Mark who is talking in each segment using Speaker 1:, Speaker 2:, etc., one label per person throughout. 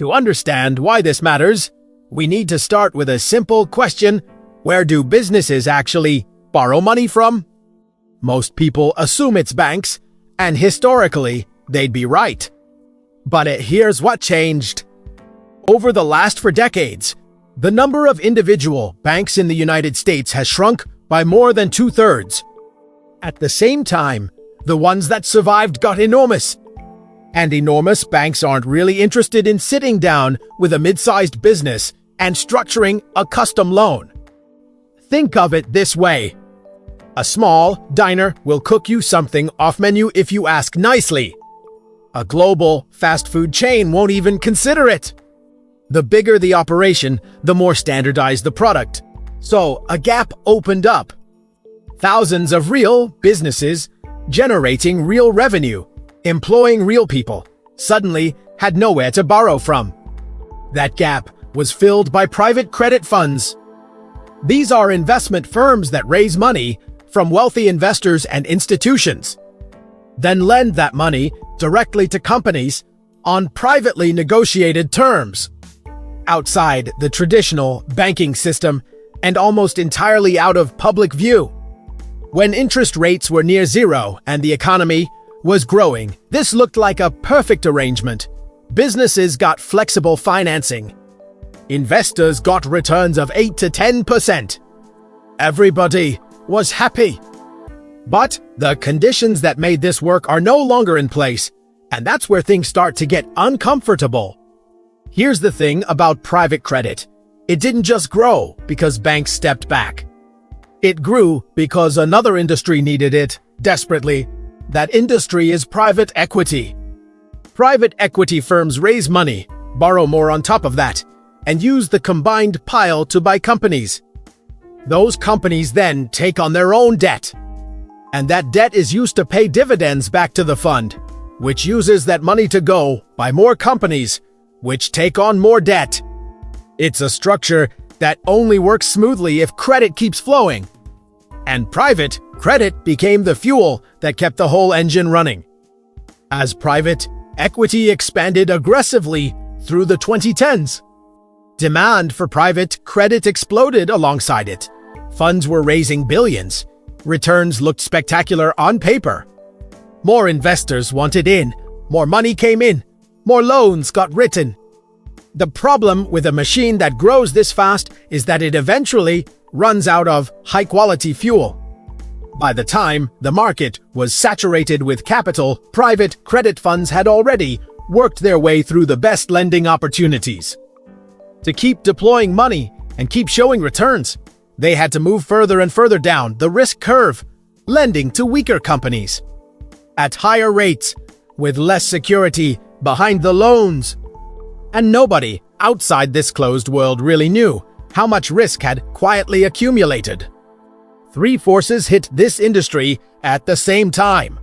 Speaker 1: To understand why this matters, we need to start with a simple question: where do businesses actually borrow money from? Most people assume it's banks, and historically, they'd be right. But here's what changed. Over the last 4 decades, the number of individual banks in the United States has shrunk by more than 2/3. At the same time, the ones that survived got enormous. And enormous banks aren't really interested in sitting down with a mid-sized business and structuring a custom loan. Think of it this way. A small diner will cook you something off-menu if you ask nicely. A global fast food chain won't even consider it. The bigger the operation, the more standardized the product. So a gap opened up. Thousands of real businesses generating real revenue, employing real people, suddenly had nowhere to borrow from. That gap was filled by private credit funds. These are investment firms that raise money from wealthy investors and institutions, then lend that money directly to companies on privately negotiated terms, outside the traditional banking system and almost entirely out of public view. When interest rates were near zero and the economy was growing, this looked like a perfect arrangement. Businesses got flexible financing. Investors got returns of 8 to 10%. Everybody was happy. But the conditions that made this work are no longer in place, and that's where things start to get uncomfortable. Here's the thing about private credit. It didn't just grow because banks stepped back. It grew because another industry needed it desperately. That industry is private equity. Private equity firms raise money, borrow more on top of that, and use the combined pile to buy companies. Those companies then take on their own debt. And that debt is used to pay dividends back to the fund, which uses that money to go buy more companies, which take on more debt. It's a structure that only works smoothly if credit keeps flowing. And private credit became the fuel that kept the whole engine running. As private equity expanded aggressively through the 2010s, demand for private credit exploded alongside it. Funds were raising billions. Returns looked spectacular on paper. More investors wanted in. More money came in. More loans got written. The problem with a machine that grows this fast is that it eventually runs out of high-quality fuel. By the time the market was saturated with capital, private credit funds had already worked their way through the best lending opportunities. To keep deploying money and keep showing returns, they had to move further and further down the risk curve, lending to weaker companies at higher rates with less security behind the loans. And nobody outside this closed world really knew how much risk had quietly accumulated. 3 forces hit this industry at the same time.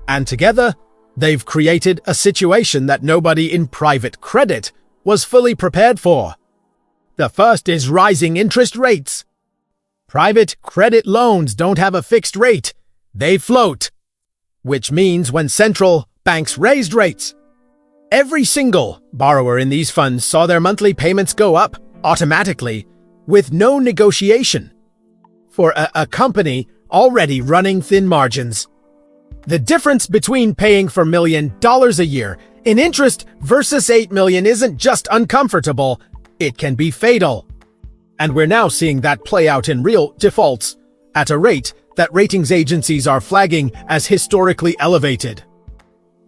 Speaker 1: And together, they've created a situation that nobody in private credit was fully prepared for. The first is rising interest rates. Private credit loans don't have a fixed rate. They float. Which means when central banks raised rates, every single borrower in these funds saw their monthly payments go up automatically with no negotiation. For a company already running thin margins, the difference between paying for $1 million a year in interest versus $8 million isn't just uncomfortable, it can be fatal. And we're now seeing that play out in real defaults at a rate that ratings agencies are flagging as historically elevated.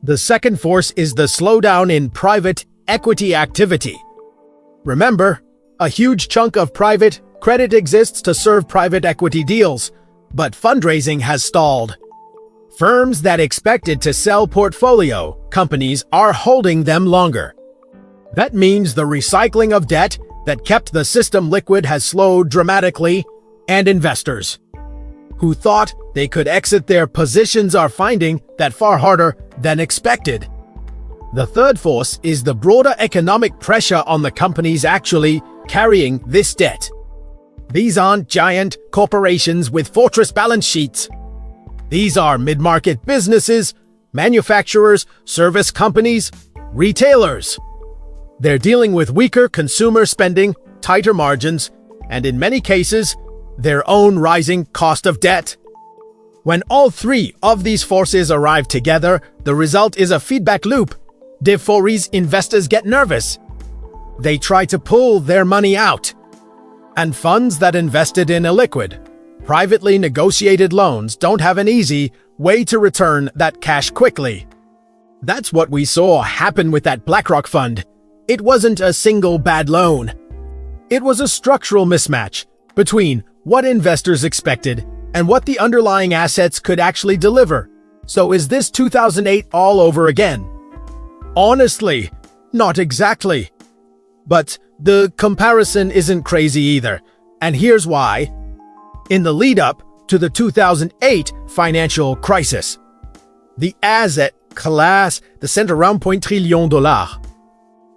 Speaker 1: The second force is the slowdown in private equity activity. Remember, a huge chunk of private credit exists to serve private equity deals, but fundraising has stalled. Firms that expected to sell portfolio companies are holding them longer. That means the recycling of debt that kept the system liquid has slowed dramatically, and investors who thought they could exit their positions are finding that far harder than expected. The third force is the broader economic pressure on the companies actually carrying this debt. These aren't giant corporations with fortress balance sheets. These are mid-market businesses, manufacturers, service companies, retailers. They're dealing with weaker consumer spending, tighter margins, and in many cases, their own rising cost of debt. When all three of these forces arrive together, the result is a feedback loop. Defaults investors get nervous. They try to pull their money out. And funds that invested in illiquid, privately negotiated loans don't have an easy way to return that cash quickly. That's what we saw happen with that BlackRock fund. It wasn't a single bad loan. It was a structural mismatch between what investors expected and what the underlying assets could actually deliver. So is this 2008 all over again? Honestly, not exactly. But the comparison isn't crazy either, and here's why. In the lead-up to the 2008 financial crisis, the asset class descended around $1 trillion.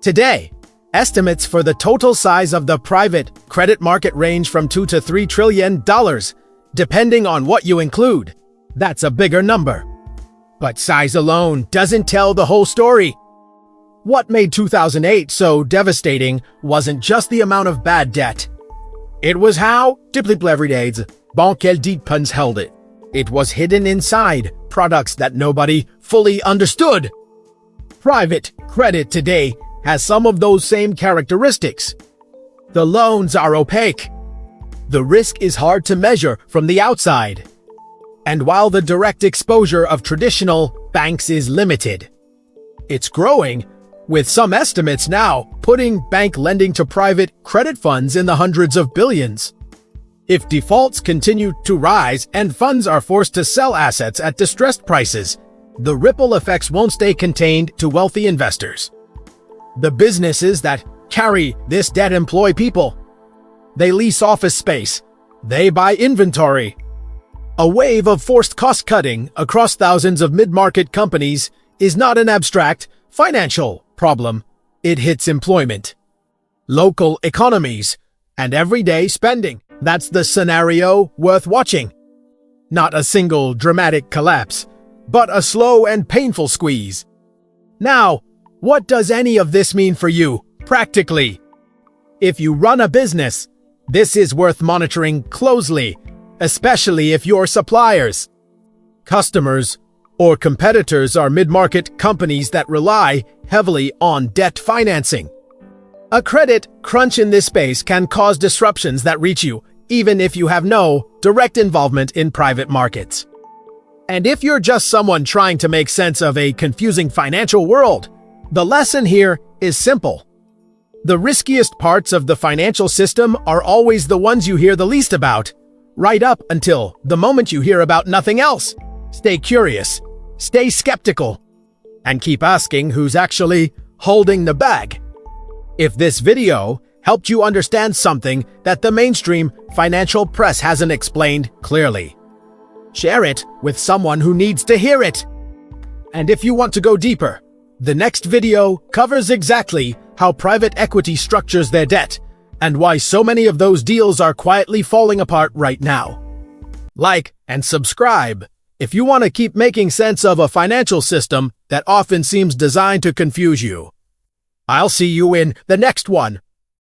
Speaker 1: Today, estimates for the total size of the private credit market range from $2 to $3 trillion, depending on what you include. That's a bigger number. But size alone doesn't tell the whole story. What made 2008 so devastating wasn't just the amount of bad debt. It was how banques held it. It was hidden inside products that nobody fully understood. Private credit today has some of those same characteristics. The loans are opaque. The risk is hard to measure from the outside. And while the direct exposure of traditional banks is limited, it's growing, with some estimates now putting bank lending to private credit funds in the hundreds of billions. If defaults continue to rise and funds are forced to sell assets at distressed prices, the ripple effects won't stay contained to wealthy investors. The businesses that carry this debt employ people. They lease office space. They buy inventory. A wave of forced cost-cutting across thousands of mid-market companies is not an abstract financial problem. It hits employment, local economies, and everyday spending. That's the scenario worth watching. Not a single dramatic collapse, but a slow and painful squeeze. Now, what does any of this mean for you, practically? If you run a business, this is worth monitoring closely, especially if your suppliers, customers, or competitors are mid-market companies that rely heavily on debt financing. A credit crunch in this space can cause disruptions that reach you, even if you have no direct involvement in private markets. And if you're just someone trying to make sense of a confusing financial world, the lesson here is simple. The riskiest parts of the financial system are always the ones you hear the least about, right up until the moment you hear about nothing else. Stay curious, stay skeptical, and keep asking who's actually holding the bag. If this video helped you understand something that the mainstream financial press hasn't explained clearly, share it with someone who needs to hear it. And if you want to go deeper, the next video covers exactly how private equity structures their debt and why so many of those deals are quietly falling apart right now. Like and subscribe if you want to keep making sense of a financial system that often seems designed to confuse you. I'll see you in the next one.